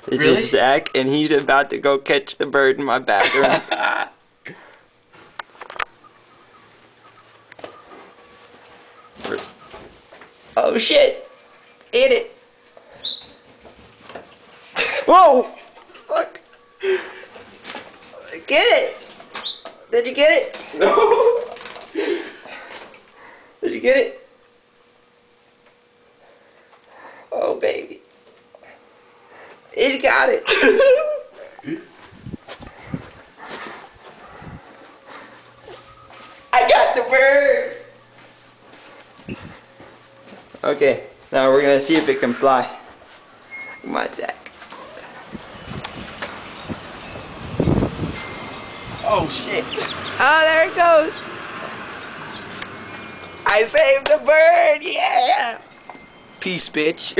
This Really? is Zach, and he's about to go catch the bird in my bathroom. Oh shit! Hit it! Whoa! Fuck! Get it! Did you get it? No. Did you get it? Oh baby. He's got it! I got the bird! Okay, now we're gonna see if it can fly. Come on, Zach. Oh shit. Oh, there it goes. I saved the bird, yeah! Peace, bitch.